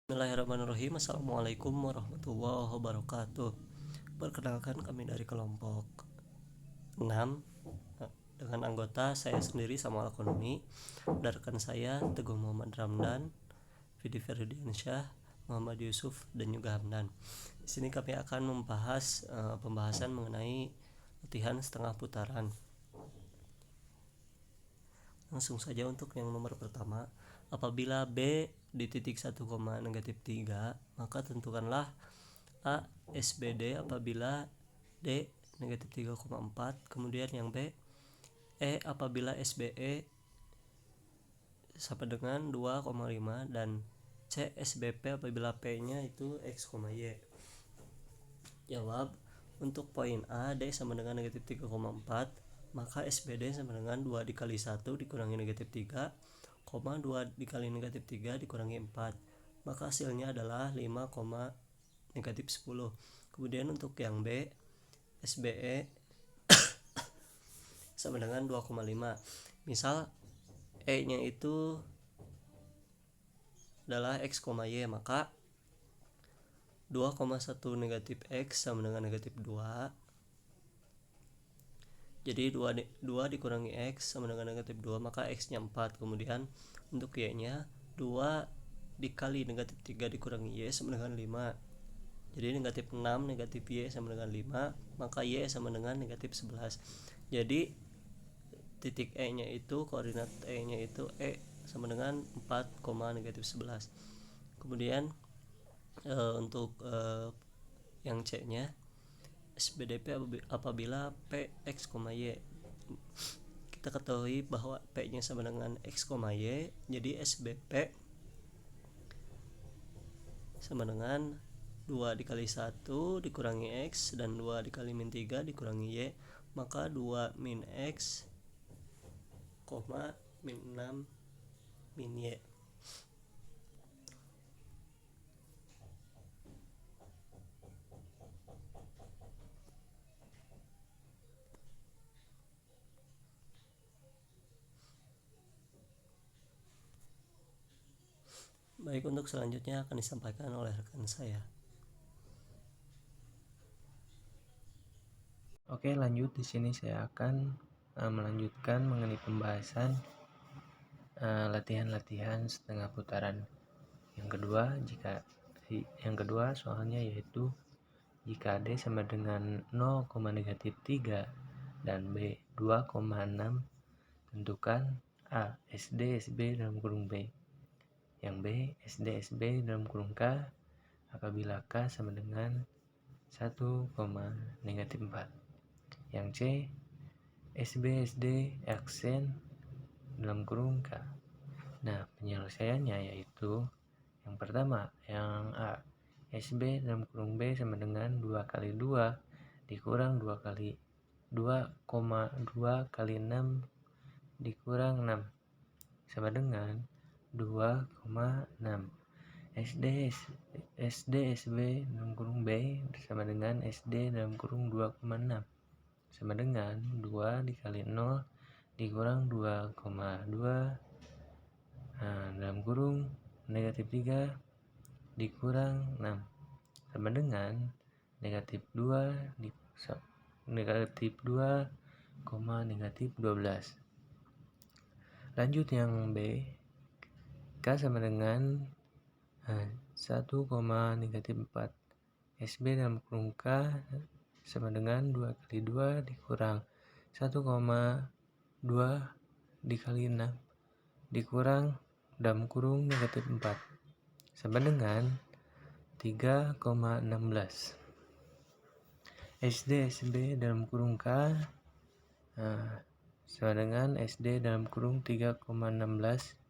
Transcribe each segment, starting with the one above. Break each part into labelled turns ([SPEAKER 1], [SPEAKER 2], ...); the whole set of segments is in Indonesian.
[SPEAKER 1] Bismillahirrahmanirrahim. Assalamualaikum warahmatullahi wabarakatuh. Perkenalkan, kami dari kelompok 6 dengan anggota saya sendiri Samuel Ekonomi, dan rekan saya Teguh Muhammad Ramdan, Fidi Ferdiansyah, Muhammad Yusuf, dan juga Hamdan. Di sini kami akan membahas pembahasan mengenai latihan setengah putaran. Langsung saja untuk yang nomor pertama. Apabila B di titik 1, negatif 3, maka tentukanlah A SBD apabila D negatif 3,4. Kemudian yang B, E apabila SBE sama dengan 2,5, dan C SBP apabila P nya itu X, Y. Jawab. Untuk poin A, D sama dengan negatif 3,4, maka SBD sama dengan 2 dikali 1 dikurangi negatif 3, 2 dikali negatif 3 dikurangi 4, maka hasilnya adalah 5, negatif 10. Kemudian untuk yang B, SBE sama dengan 2,5. Misal E nya itu adalah X, Y, maka 2,1 negatif X sama dengan negatif 2. Jadi 2 dikurangi X sama dengan negatif 2, maka X nya 4. Kemudian untuk Y nya 2 dikali negatif 3 dikurangi Y sama dengan 5. Jadi negatif 6 negatif Y sama dengan 5, maka Y sama dengan negatif 11. Jadi titik E nya itu, koordinat E nya itu E sama dengan 4, negatif 11. Kemudian untuk yang C nya, SBDP apabila P X, Y. Kita ketahui bahwa P nya sama dengan X, Y, jadi SBP sama dengan 2 dikali 1 dikurangi X dan 2 dikali min 3 dikurangi Y, maka 2 min X, min 6 min Y. Baik, untuk selanjutnya akan disampaikan oleh rekan saya.
[SPEAKER 2] Oke, lanjut. Di sini saya akan melanjutkan mengenai pembahasan latihan-latihan setengah putaran. Yang kedua soalnya yaitu jika D sama dengan 0, negatif 3 dan B 2,6, tentukan A SD SB dalam kurung B. Yang B SD SB dalam kurung K apabila K sama dengan 1, negatif 4. Yang C SB SD aksen dalam kurung K. Nah, penyelesaiannya yaitu yang pertama, yang A, SB dalam kurung B sama dengan 2 kali 2 dikurang 2 kali 2,2 kali 6 dikurang 6 sama dengan 2,6. SD SB dalam kurung B sama dengan SD dalam kurung 2,6 sama dengan 2 dikali 0 dikurang 2,2 dalam kurung negatif 3 dikurang 6 sama dengan negatif 2 negatif 2, negatif 12. Lanjut yang B, K sama dengan 1, negatif 4. SB dalam kurung K sama dengan 2 kali 2 dikurang 1,2 dikali 6 dikurang dalam kurung negatif 4 sama dengan 3,16. SD SB dalam kurung K sama dengan SD dalam kurung 3,16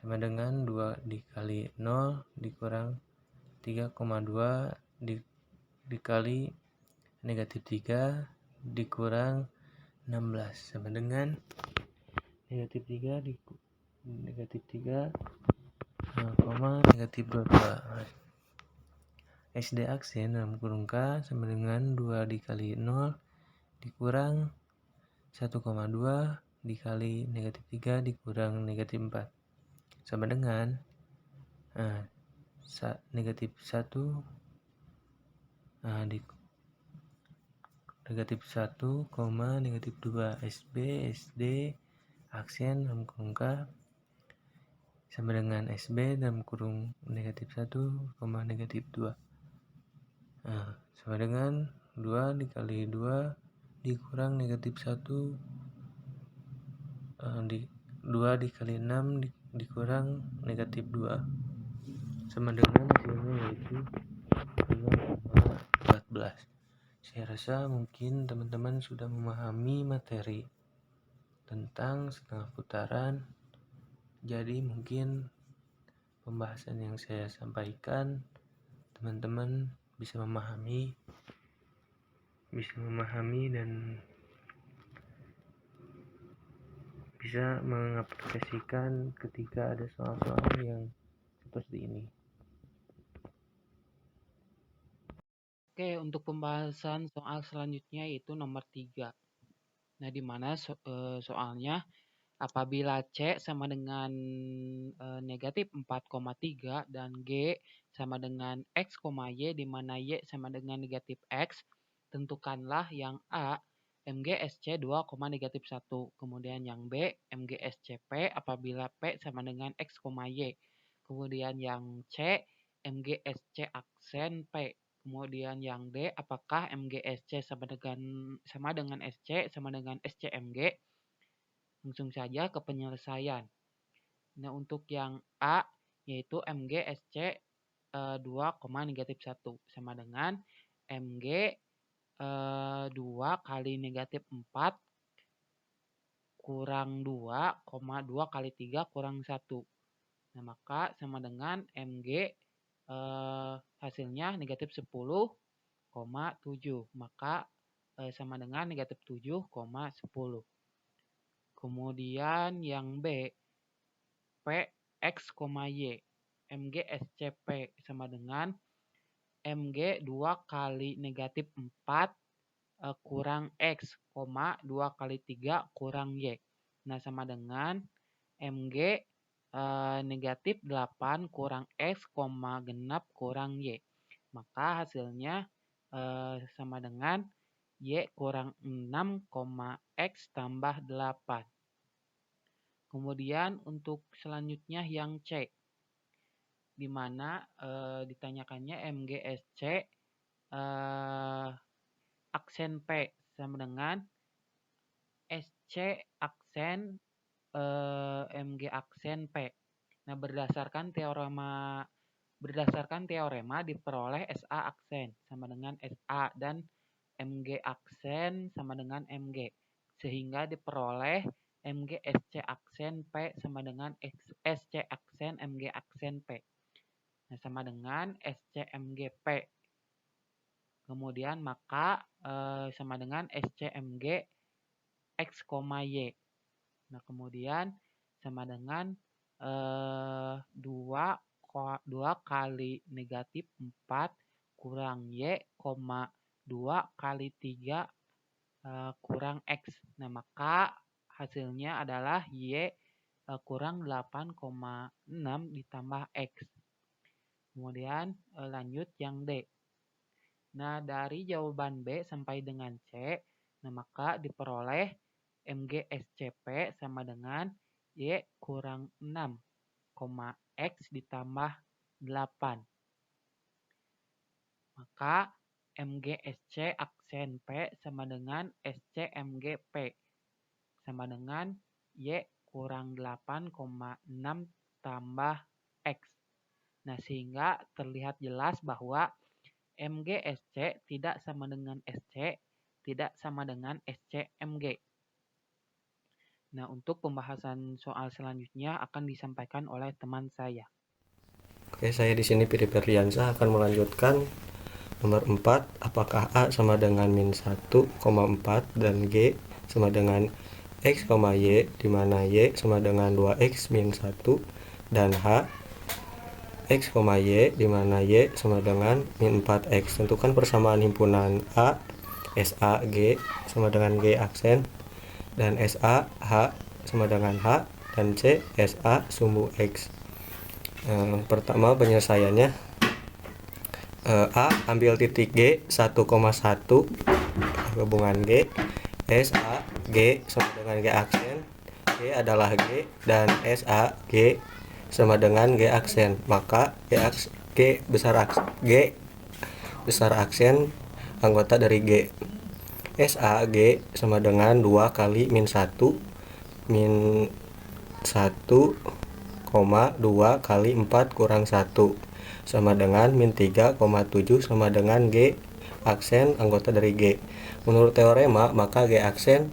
[SPEAKER 2] sama dengan 2 dikali 0 dikurang 3,2 dikali negatif 3 dikurang 16 sama dengan negatif 3 negatif 3, negatif 22. SD aksen dalam kurung K sama dengan 2 dikali 0 dikurang 1,2 dikali negatif 3 dikurang negatif 4 sama dengan negatif 1 negatif 1, negatif 2 SB SD aksen dalam kurung K sama dengan SB dalam kurung negatif 1, negatif 2. Sama dengan 2 dikali 2 dikurang negatif 1, 2 dikali 6 dikurang negatif 2 sama dengan hasilnya yaitu 2,14. Saya rasa mungkin teman-teman sudah memahami materi tentang setengah putaran. Jadi mungkin pembahasan yang saya sampaikan teman-teman bisa memahami dan bisa mengaplikasikan ketika ada soal-soal yang seperti ini.
[SPEAKER 3] Oke, untuk pembahasan soal selanjutnya yaitu nomor 3. Nah, di mana soalnya apabila C sama dengan negatif 4,3 dan G sama dengan X, Y, di mana Y sama dengan negatif X, tentukanlah yang A, MGSC 2, negatif 1. Kemudian yang B, MGSCP apabila P sama dengan X, Y. Kemudian yang C, MGSC aksen P. Kemudian yang D, apakah MGSC sama dengan SC sama dengan SCMG? Langsung saja ke penyelesaian. Nah, untuk yang A yaitu MGSC 2, negatif 1 sama dengan MG 2 kali negatif 4 kurang 2, 2 kali 3 kurang 1. Nah, maka sama dengan MG hasilnya negatif 10,7. Maka sama dengan negatif 7,10. Kemudian yang B, P, X, Y. MGSCP sama dengan MG 2 kali negatif 4 kurang X, 2 kali 3 kurang Y. Nah, sama dengan MG negatif 8 kurang X, genap kurang Y. Maka hasilnya sama dengan Y kurang 6, X tambah 8. Kemudian untuk selanjutnya yang C, di mana ditanyakannya MGSC aksen P sama dengan SC aksen MG aksen P. Nah, berdasarkan teorema diperoleh SA aksen sama dengan SA dan MG aksen sama dengan MG, sehingga diperoleh MG SC aksen P sama dengan SC aksen MG aksen P. Nah, sama dengan SC MG P. Kemudian maka sama dengan SC MG X, Y. Nah, kemudian sama dengan 2 kali negatif 4 kurang Y, 2 kali 3 kurang X. Nah, maka hasilnya adalah Y kurang 8,6 ditambah X. Kemudian lanjut yang D. Nah, dari jawaban B sampai dengan C, nah maka diperoleh MGSCP sama dengan Y kurang 6, X ditambah 8. Maka MGSC aksen P sama dengan SCMGP sama dengan Y kurang 8,6 tambah X. Nah, sehingga terlihat jelas bahwa MGSC tidak sama dengan SC, tidak sama dengan SCMG. Nah, untuk pembahasan soal selanjutnya akan disampaikan oleh teman saya.
[SPEAKER 1] Oke, saya di sini Piri Ferdiansyah akan melanjutkan nomor 4, apakah A sama dengan min 1,4 dan G sama dengan X, Y, di mana Y sama dengan 2X min 1 dan H X, Y, di mana Y sama dengan min 4X. Tentukan persamaan himpunan A, SA, G sama dengan G aksen, dan SA, H sama dengan H, dan C, SA, sumbu X. Pertama penyelesaiannya, A ambil titik G 1,1 hubungan G, SA G sama dengan G aksen, G adalah G dan SA G sama dengan G aksen, maka G besar aksen anggota dari G. SA G sama dengan 2 kali min 1 2 kali 4 kurang 1 sama dengan min 3,7 sama dengan G aksen anggota dari G. Menurut teorema, maka G aksen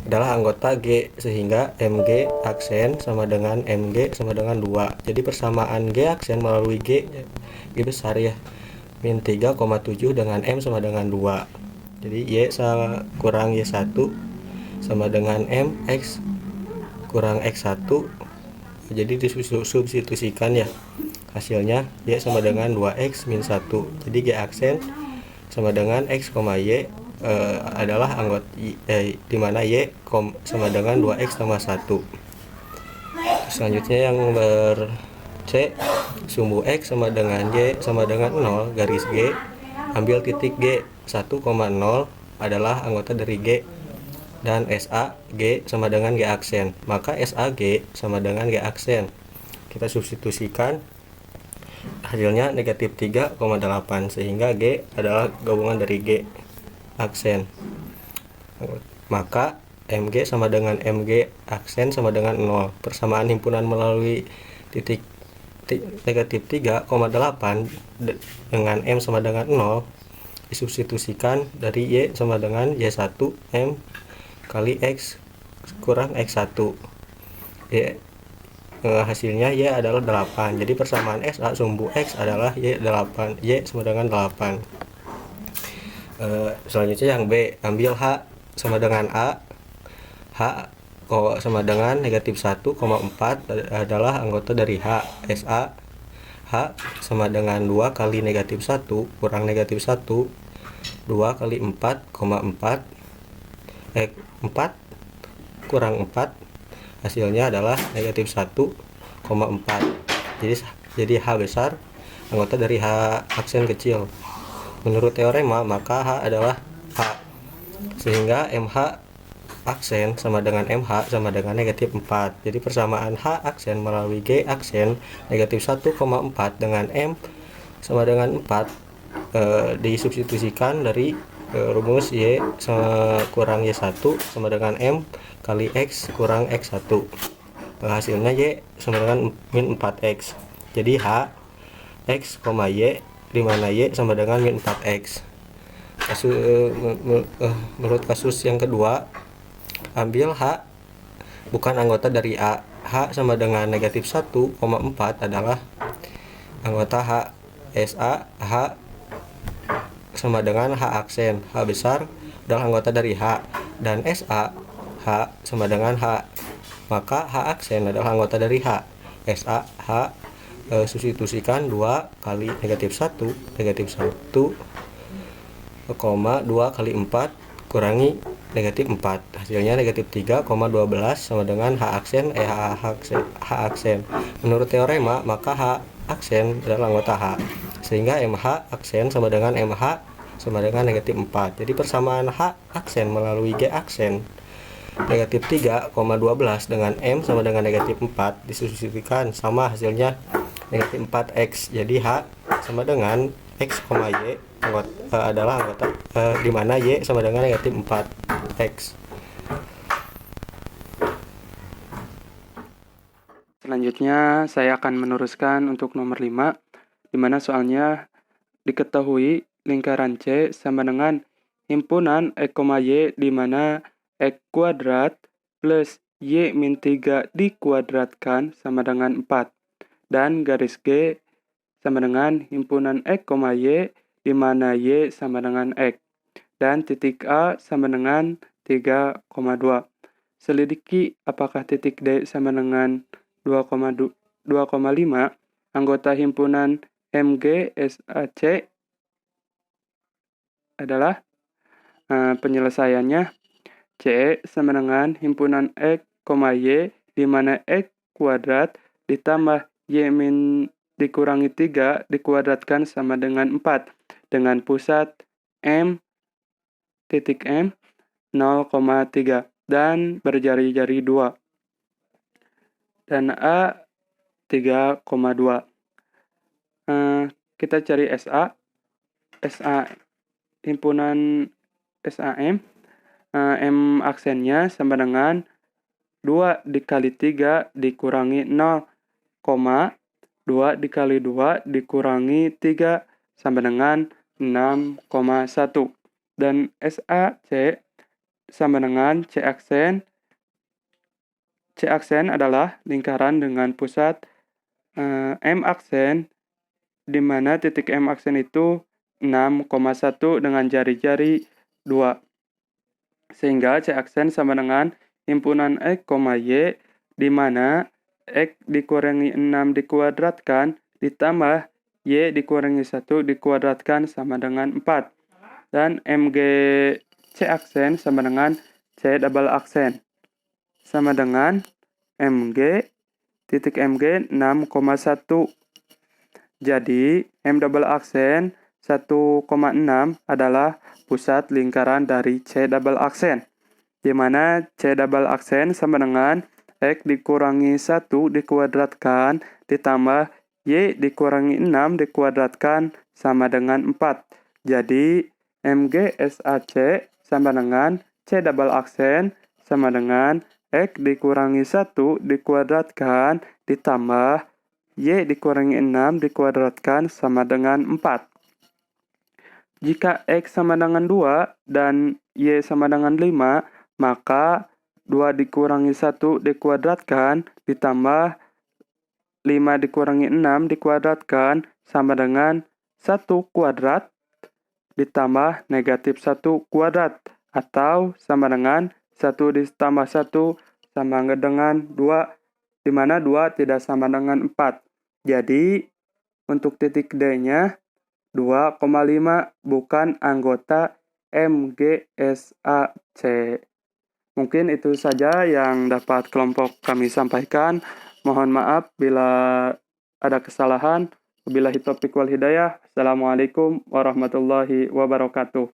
[SPEAKER 1] adalah anggota G, sehingga MG aksen sama dengan MG sama dengan 2. Jadi persamaan G aksen melalui G besar ya, min 3,7 dengan M sama dengan 2. Jadi Y kurang Y1 sama dengan M X kurang X1. Jadi disubstitusikan ya, hasilnya Y sama dengan 2X min 1. Jadi G aksen sama dengan X, Y adalah anggota di mana Y sama dengan 2X tambah 1. Selanjutnya yang C, sumbu X sama dengan Y sama dengan 0 garis G, ambil titik G 1,0 adalah anggota dari G, dan SA G sama dengan G aksen, maka SA G sama dengan G aksen. Kita substitusikan, hasilnya negatif 3,8, sehingga G adalah gabungan dari G aksen, maka MG sama dengan MG aksen sama dengan 0. Persamaan himpunan melalui titik negatif 3,8 dengan M sama dengan 0 disubstitusikan dari Y sama dengan Y1 M kali X kurang X1. Hasilnya Y adalah 8. Jadi persamaan SA sumbu X adalah Y8, Y sama dengan 8. Selanjutnya yang B, ambil H sama dengan A. H sama dengan negatif 1,4 adalah anggota dari H. SA H sama dengan 2 kali negatif 1 kurang negatif 1, 2 kali 4,4 4 kurang 4, hasilnya adalah negatif 1,4. Jadi H besar anggota dari H aksen kecil. Menurut teorema, maka H adalah H, sehingga MH aksen sama dengan MH sama dengan negatif 4. Jadi persamaan H aksen melalui G aksen negatif 1,4 dengan M sama dengan 4 disubstitusikan dari rumus Y kurang Y1 sama dengan M kali X kurang X1. Hasilnya Y sama dengan min 4X. Jadi H X, Y, di mana Y sama dengan min 4X. Menurut kasus yang kedua, ambil H bukan anggota dari A. H sama dengan negatif 1,4 adalah anggota H. SA H sama dengan H aksen, H besar adalah anggota dari H, dan SA H sama dengan H, maka H aksen adalah anggota dari H. SA H substitusikan 2 kali negatif 1 2 kali 4 kurangi negatif 4, hasilnya negatif 3,12 sama dengan H aksen Menurut teorema, maka H aksen adalah anggota H, sehingga MH aksen sama dengan MH sama dengan negatif 4. Jadi persamaan H aksen melalui G aksen negatif 3,12 dengan M sama dengan negatif 4 disubstitusikan, sama hasilnya negatif 4X. Jadi H sama dengan X, Y adalah anggota di mana Y sama dengan negatif 4X.
[SPEAKER 4] Selanjutnya saya akan meneruskan untuk nomor 5, di mana soalnya diketahui lingkaran C sama dengan himpunan X, Y, di mana X kuadrat plus Y min 3 dikuadratkan sama dengan 4. Dan garis G sama dengan himpunan X, Y, di mana Y sama dengan X. Dan titik A sama dengan 3,2. Selidiki apakah titik D sama dengan 2,5. Anggota himpunan MG SAC adalah penyelesaiannya C sama dengan himpunan X, Y, di mana X kuadrat ditambah Y dikurangi 3 dikuadratkan sama dengan 4 dengan pusat M titik M 0,3 dan berjari-jari 2 dan A 3,2. Kita cari SA himpunan SAM. M aksennya sama dengan 2 dikali 3 dikurangi 0, 2 dikali 2 dikurangi 3 sama dengan 6,1. Dan SAC sama dengan C aksen adalah lingkaran dengan pusat M aksen, di mana titik M aksen itu 6,1 dengan jari-jari 2. Sehingga C aksen sama dengan himpunan X, Y, di mana X dikurangi 6 dikuadratkan ditambah Y dikurangi 1 dikuadratkan sama dengan 4. Dan MG C aksen sama dengan C double aksen. Sama dengan titik MG 6,1. Jadi, M double aksen 1,6 adalah pusat lingkaran dari C double aksen, di mana C double aksen sama dengan X dikurangi 1 dikuadratkan ditambah Y dikurangi 6 dikuadratkan sama dengan 4. Jadi, MGSAC sama dengan C double aksen sama dengan X dikurangi 1 dikuadratkan ditambah Y dikurangi 6 dikuadratkan sama dengan 4. Jika X sama dengan 2 dan Y sama dengan 5, maka 2 dikurangi 1 dikuadratkan ditambah 5 dikurangi 6 dikuadratkan sama dengan 1 kuadrat ditambah negatif 1 kuadrat atau sama dengan 1 ditambah 1 sama dengan 2, di mana 2 tidak sama dengan 4. Jadi, untuk titik D-nya 2,5 bukan anggota MGSAC. Mungkin itu saja yang dapat kelompok kami sampaikan. Mohon maaf bila ada kesalahan. Wabillahi taufiq wal hidayah. Assalamualaikum warahmatullahi wabarakatuh.